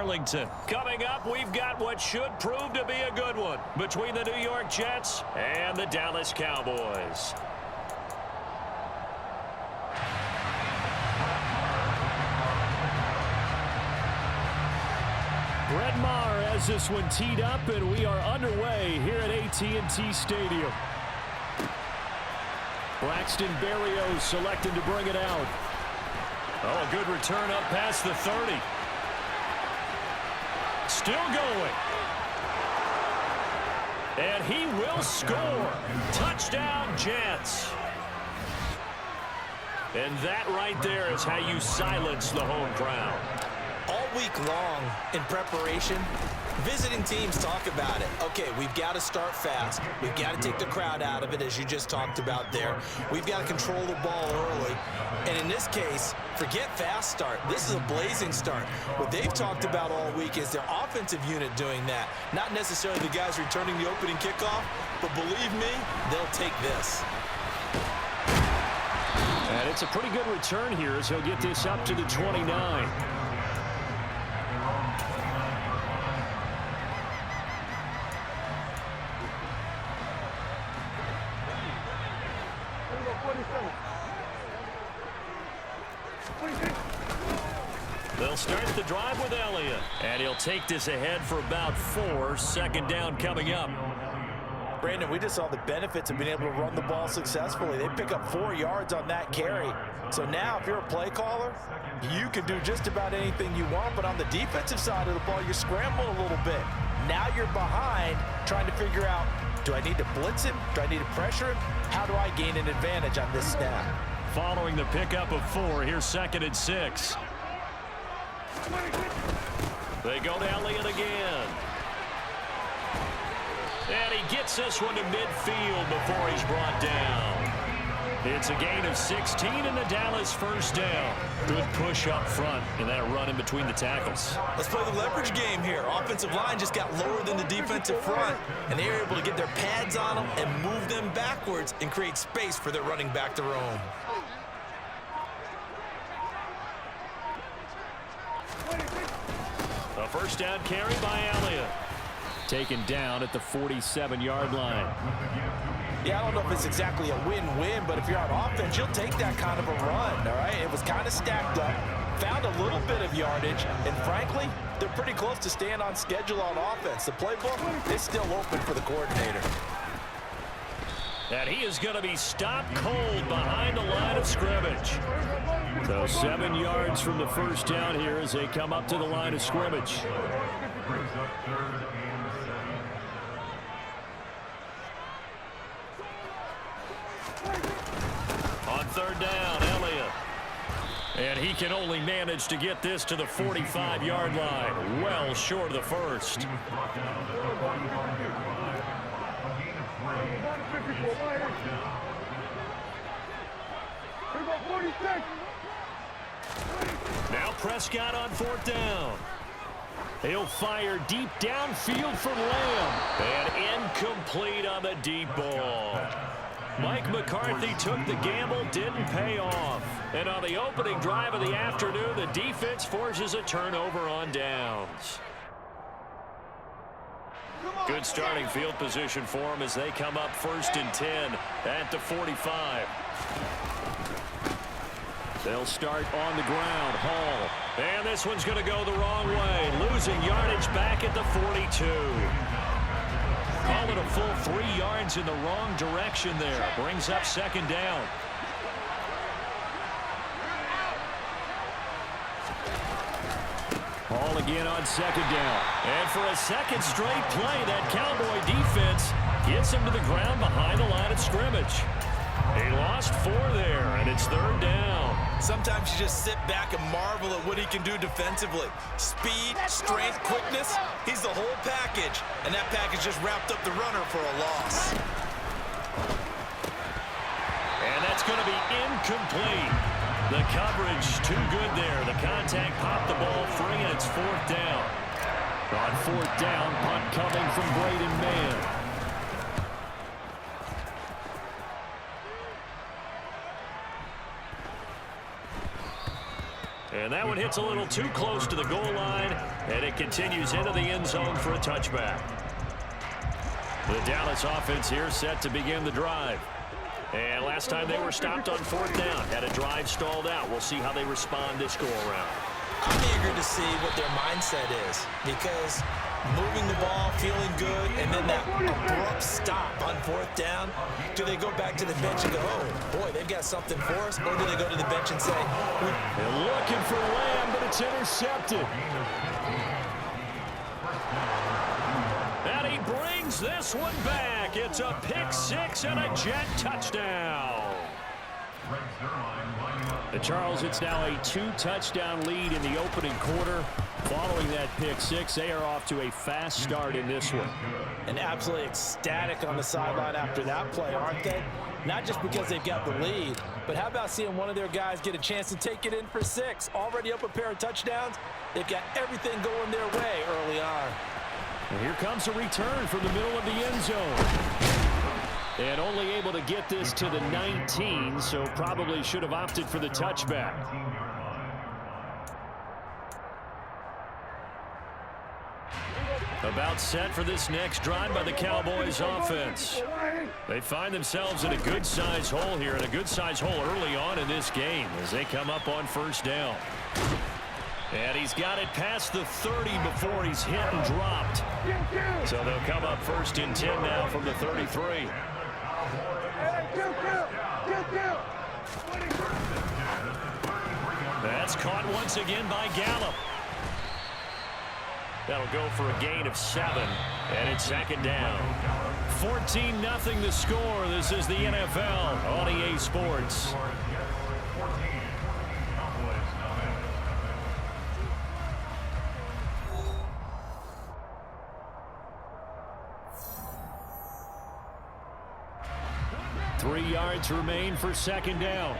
Arlington. Coming up, we've got what should prove to be a good one between the New York Jets and the Dallas Cowboys. Brett Maher has this one teed up, and we are underway here at AT&T Stadium. Braxton Berrios selected to bring it out. Oh, a good return up past the 30. Still going. And he will score. Touchdown, Jets. And that right there is how you silence the home crowd. All week long in preparation, visiting teams talk about it. Okay, we've got to start fast. We've got to take the crowd out of it, as you just talked about there. We've got to control the ball early. And in this case, forget fast start. This is a blazing start. What they've talked about all week is their offensive unit doing that. Not necessarily the guys returning the opening kickoff, but believe me, they'll take this. And it's a pretty good return here as he'll get this up to the 29. They'll start the drive with Elliott. And he'll take this ahead for about 4. Second down coming up. Brandon, we just saw the benefits of being able to run the ball successfully. They pick up 4 yards on that carry. So now if you're a play caller, you can do just about anything you want. But on the defensive side of the ball, you're scrambling a little bit. Now you're behind trying to figure out, do I need to blitz him? Do I need to pressure him? How do I gain an advantage on this snap? Following the pickup of 4, here's 2nd and 6. They go to Elliott again. And he gets this one to midfield before he's brought down. It's a gain of 16 and the Dallas first down. Good push up front and that run in between the tackles. Let's play the leverage game here. Offensive line just got lower than the defensive front, and they were able to get their pads on them and move them backwards and create space for their running back to roam. A first down carry by Elliott. Taken down at the 47-yard line. Yeah, I don't know if it's exactly a win-win, but if you're on offense, you'll take that kind of a run, all right? It was kind of stacked up, found a little bit of yardage, and frankly, they're pretty close to staying on schedule on offense. The playbook is still open for the coordinator. And he is going to be stopped cold behind the line of scrimmage. So 7 yards from the first down here as they come up to the line of scrimmage. On third down, Elliott. And he can only manage to get this to the 45-yard line. Well short of the first. Now Prescott on fourth down. He'll fire deep downfield for Lamb. And incomplete on the deep ball. Mike McCarthy took the gamble, didn't pay off. And on the opening drive of the afternoon, the defense forces a turnover on downs. Good starting field position for them as they come up 1st and 10 at the 45. They'll start on the ground. Hall. And this one's going to go the wrong way. Losing yardage back at the 42. Call it a full 3 yards in the wrong direction there. Brings up 2nd down. Hall again on 2nd down. And for a second straight play, that Cowboy defense gets him to the ground behind the line of scrimmage. He lost 4 there, and it's 3rd down. Sometimes you just sit back and marvel at what he can do defensively. Speed, strength, quickness, he's the whole package. And that package just wrapped up the runner for a loss. And that's going to be incomplete. The coverage too good there. The contact popped the ball free, and it's 4th down. On 4th down, punt coming from Braden Mann. And that one hits a little too close to the goal line, and it continues into the end zone for a touchback. The Dallas offense here set to begin the drive. And last time they were stopped on 4th down, had a drive stalled out. We'll see how they respond this go-around. I'm eager to see what their mindset is, because moving the ball, feeling good, and then that abrupt stop on 4th down, do they go back to the bench and go, oh, boy, they've got something for us, or do they go to the bench and say, they're looking for Lamb, but it's intercepted. And he brings this one back. It's a pick six and a Jet touchdown. And Charles, it's now a 2-touchdown lead in the opening quarter. Following that pick six, they are off to a fast start in this one. And absolutely ecstatic on the sideline after that play, aren't they? Not just because they've got the lead, but how about seeing one of their guys get a chance to take it in for 6? Already up a pair of touchdowns. They've got everything going their way early on. And here comes a return from the middle of the end zone. And only able to get this to the 19, so probably should have opted for the touchback. About set for this next drive by the Cowboys offense. They find themselves in a good-sized hole here, and a good-sized hole early on in this game as they come up on 1st down. And he's got it past the 30 before he's hit and dropped. So they'll come up 1st and 10 now from the 33. That's caught once again by Gallup. That'll go for a gain of 7, and it's 2nd down. 14-0 the score. This is the NFL on EA Sports. Three yards remain for 2nd down.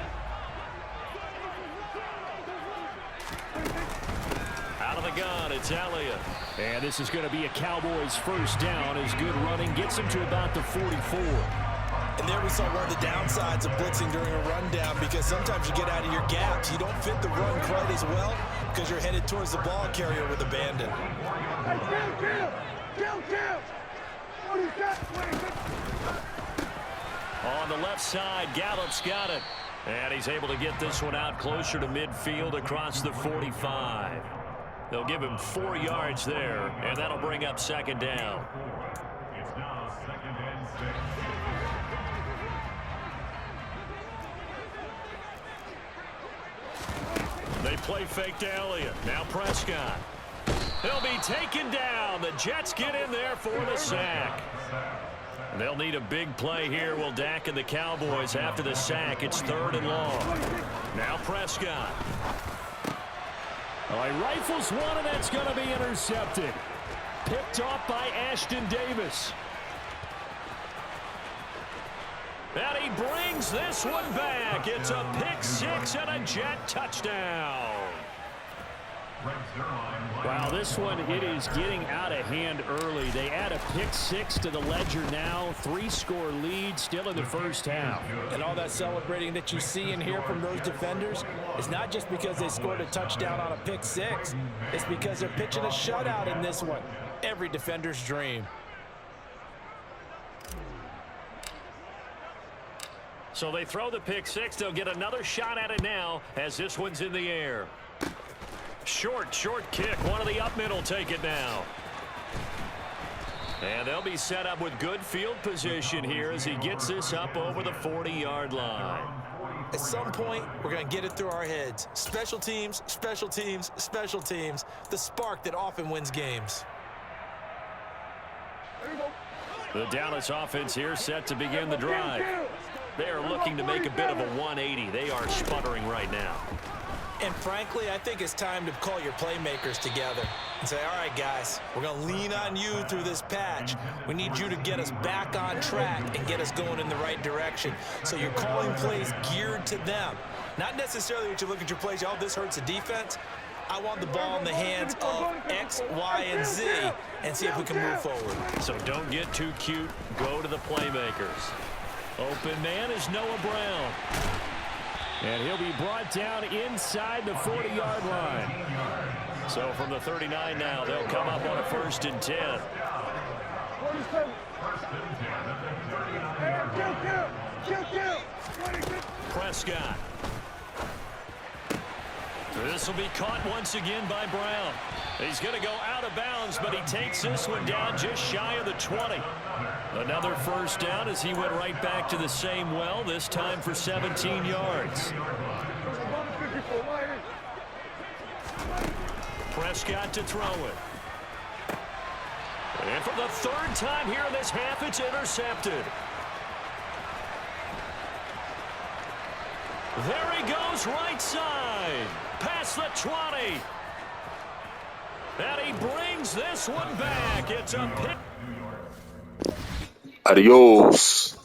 Out of the gun, it's Elliott. And this is going to be a Cowboys 1st down as good running gets him to about the 44. And there we saw one of the downsides of blitzing during a rundown, because sometimes you get out of your gaps. You don't fit the run quite as well because you're headed towards the ball carrier with abandon. On the left side, Gallup's got it. And he's able to get this one out closer to midfield across the 45. They'll give him 4 yards there, and that'll bring up 2nd down. It's now 2nd and 6. They play fake to Elliott. Now Prescott. He'll be taken down. The Jets get in there for the sack. And they'll need a big play here. Will Dak and the Cowboys after the sack. It's 3rd and long. Now Prescott. All right, rifles one, and that's going to be intercepted. Picked off by Ashton Davis. And he brings this one back. It's a pick six and a Jet touchdown. Wow, this one, it is getting out of hand early. They add a pick six to the ledger now. 3-score lead still in the 1st half. And all that celebrating that you see and hear from those defenders is not just because they scored a touchdown on a pick six. It's because they're pitching a shutout in this one. Every defender's dream. So they throw the pick six. They'll get another shot at it now as this one's in the air. Short kick. One of the up men will take it now. And they'll be set up with good field position here as he gets this up over the 40-yard line. At some point, we're going to get it through our heads. Special teams, special teams, special teams. The spark that often wins games. The Dallas offense here set to begin the drive. They are looking to make a bit of a 180. They are sputtering right now. And frankly, I think it's time to call your playmakers together and say, all right, guys, we're going to lean on you through this patch. We need you to get us back on track and get us going in the right direction. So you're calling plays geared to them. Not necessarily that you look at your plays, oh, this hurts the defense. I want the ball in the hands of X, Y, and Z and see if we can move forward. So don't get too cute. Go to the playmakers. Open man is Noah Brown. And he'll be brought down inside the 40-yard line. So from the 39 now, they'll come up on a 1st and 10. Prescott. This will be caught once again by Brown. He's going to go out of bounds, but he takes this one down just shy of the 20. Another 1st down as he went right back to the same well, this time for 17 yards. Prescott to throw it. And for the 3rd time here in this half, it's intercepted. There he goes, right side. Past the 20. And he brings this one back. It's a pick. Adios.